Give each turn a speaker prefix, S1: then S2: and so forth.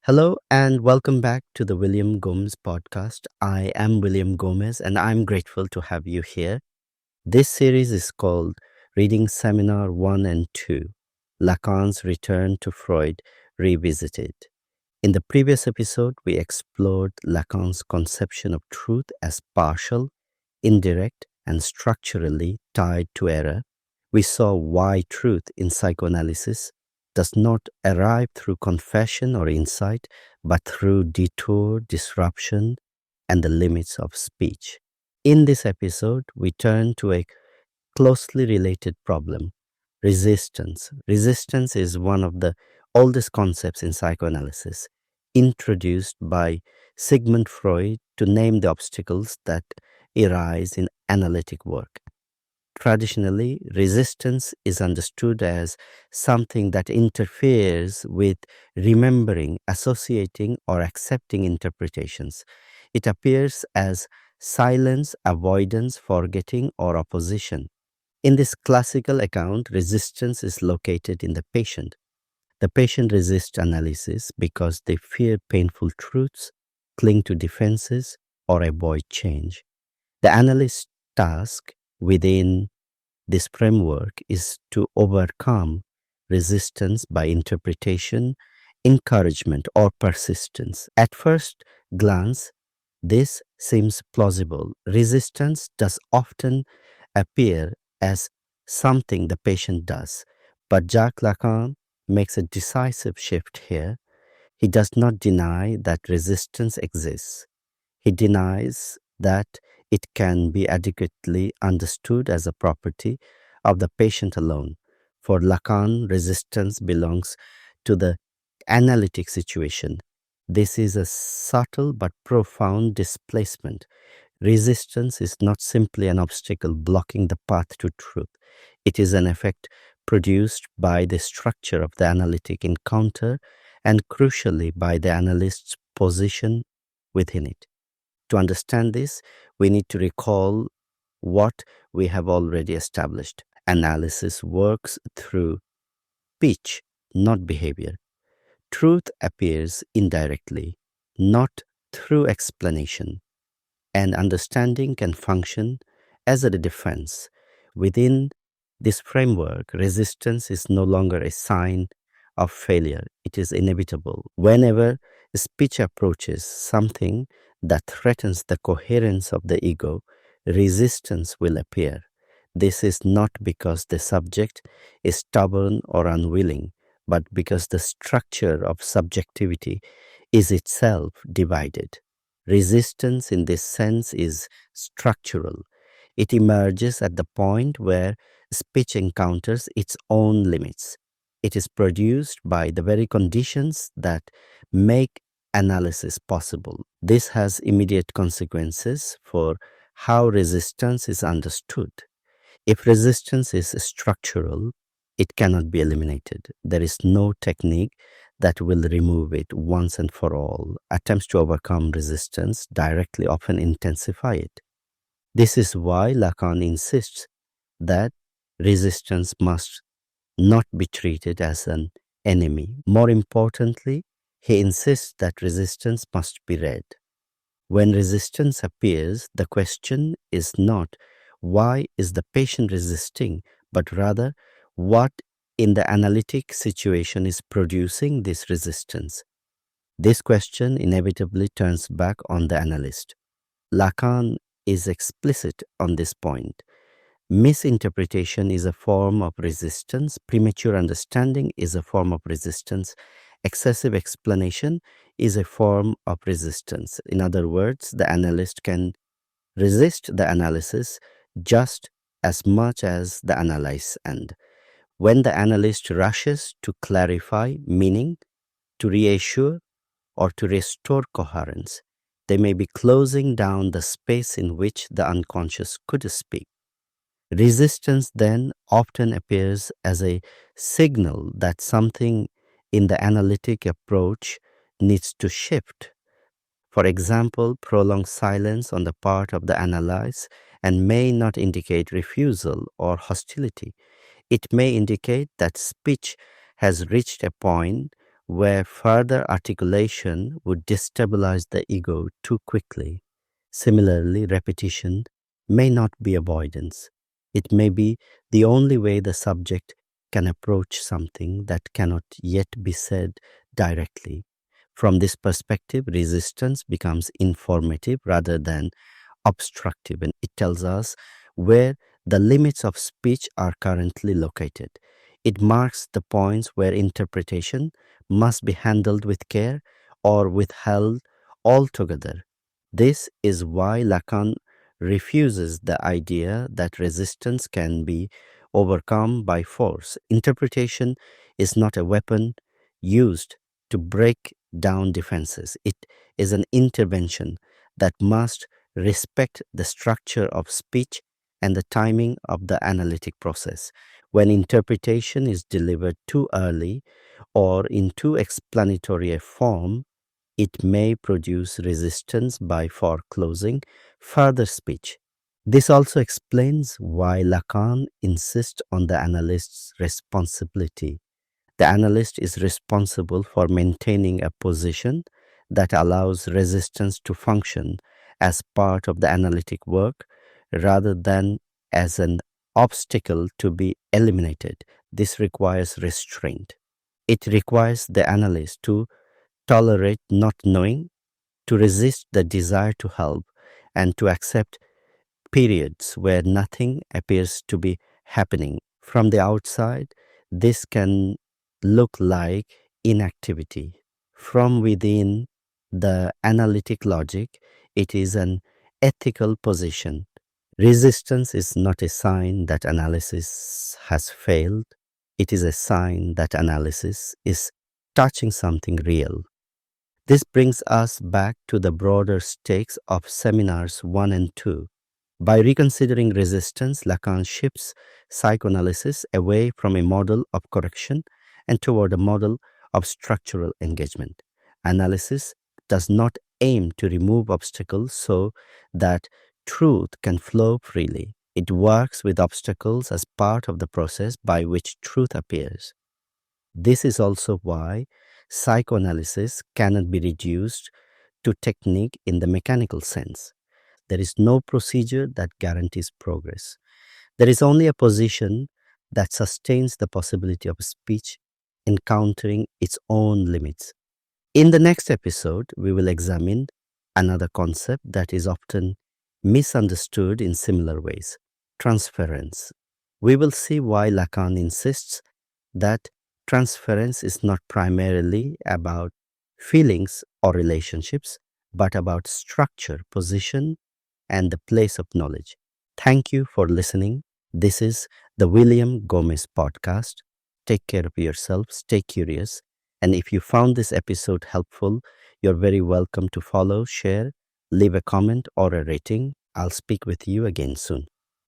S1: Hello and welcome back to the William Gomes podcast. I am William Gomez and I'm grateful to have you here. This series is called Reading Seminar 1 and 2, Lacan's Return to Freud Revisited. In the previous episode, we explored Lacan's conception of truth as partial, indirect, and structurally tied to error. We saw why truth in psychoanalysis does not arrive through confession or insight, but through detour, disruption, and the limits of speech. In this episode, we turn to a closely related problem: resistance. Resistance is one of the oldest concepts in psychoanalysis, introduced by Sigmund Freud to name the obstacles that arise in analytic work. Traditionally, resistance is understood as something that interferes with remembering, associating, or accepting interpretations. It appears as silence, avoidance, forgetting, or opposition. In this classical account, resistance is located in the patient. The patient resists analysis because they fear painful truths, cling to defenses, or avoid change. The analyst's task within this framework is to overcome resistance by interpretation, encouragement, or persistence. At first glance, this seems plausible. Resistance does often appear as something the patient does, but Jacques Lacan makes a decisive shift here. He does not deny that resistance exists. He denies that it can be adequately understood as a property of the patient alone. For Lacan, resistance belongs to the analytic situation. This is a subtle but profound displacement. Resistance is not simply an obstacle blocking the path to truth. It is an effect produced by the structure of the analytic encounter and crucially by the analyst's position within it. To understand this, we need to recall what we have already established. Analysis works through speech, not behavior. Truth appears indirectly, not through explanation, and understanding can function as a defense. Within this framework, resistance is no longer a sign of failure. It is inevitable. Whenever speech approaches something that threatens the coherence of the ego, resistance will appear. This is not because the subject is stubborn or unwilling, but because the structure of subjectivity is itself divided. Resistance in this sense is structural. It emerges at the point where speech encounters its own limits. It is produced by the very conditions that make analysis possible. This has immediate consequences for how resistance is understood. If resistance is structural, it cannot be eliminated. There is no technique that will remove it once and for all. Attempts to overcome resistance directly often intensify it. This is why Lacan insists that resistance must not be treated as an enemy. More importantly, he insists that resistance must be read. When resistance appears, the question is not why is the patient resisting, but rather what in the analytic situation is producing this resistance. This question inevitably turns back on the analyst. Lacan is explicit on this point. Misinterpretation is a form of resistance. Premature understanding is a form of resistance. Excessive explanation is a form of resistance. In other words, the analyst can resist the analysis just as much as the analyze end. When the analyst rushes to clarify meaning, to reassure, or to restore coherence, they may be closing down the space in which the unconscious could speak. Resistance then often appears as a signal that something in the analytic approach needs to shift. For example, prolonged silence on the part of the analyst and may not indicate refusal or hostility. It may indicate that speech has reached a point where further articulation would destabilize the ego too quickly. Similarly, repetition may not be avoidance. It may be the only way the subject can approach something that cannot yet be said directly. From this perspective, resistance becomes informative rather than obstructive, and it tells us where the limits of speech are currently located. It marks the points where interpretation must be handled with care or withheld altogether. This is why Lacan refuses the idea that resistance can be overcome by force. Interpretation is not a weapon used to break down defenses, it is an intervention that must respect the structure of speech and the timing of the analytic process. When interpretation is delivered too early or in too explanatory a form, it may produce resistance by foreclosing further speech. This also explains why Lacan insists on the analyst's responsibility. The analyst is responsible for maintaining a position that allows resistance to function as part of the analytic work rather than as an obstacle to be eliminated. This requires restraint. It requires the analyst to tolerate not knowing, to resist the desire to help, and to accept periods where nothing appears to be happening. From the outside, this can look like inactivity. From within the analytic logic, it is an ethical position. Resistance is not a sign that analysis has failed, it is a sign that analysis is touching something real. This brings us back to the broader stakes of seminars 1 and 2. By reconsidering resistance, Lacan shifts psychoanalysis away from a model of correction and toward a model of structural engagement. Analysis does not aim to remove obstacles so that truth can flow freely. It works with obstacles as part of the process by which truth appears. This is also why psychoanalysis cannot be reduced to technique in the mechanical sense. There is no procedure that guarantees progress. There is only a position that sustains the possibility of speech encountering its own limits. In the next episode, we will examine another concept that is often misunderstood in similar ways: transference. We will see why Lacan insists that transference is not primarily about feelings or relationships, but about structure, position, and the place of knowledge. Thank you for listening. This is the William Gomes podcast. Take care of yourself, stay curious, and if you found this episode helpful, you're very welcome to follow, share, leave a comment or a rating. I'll speak with you again soon.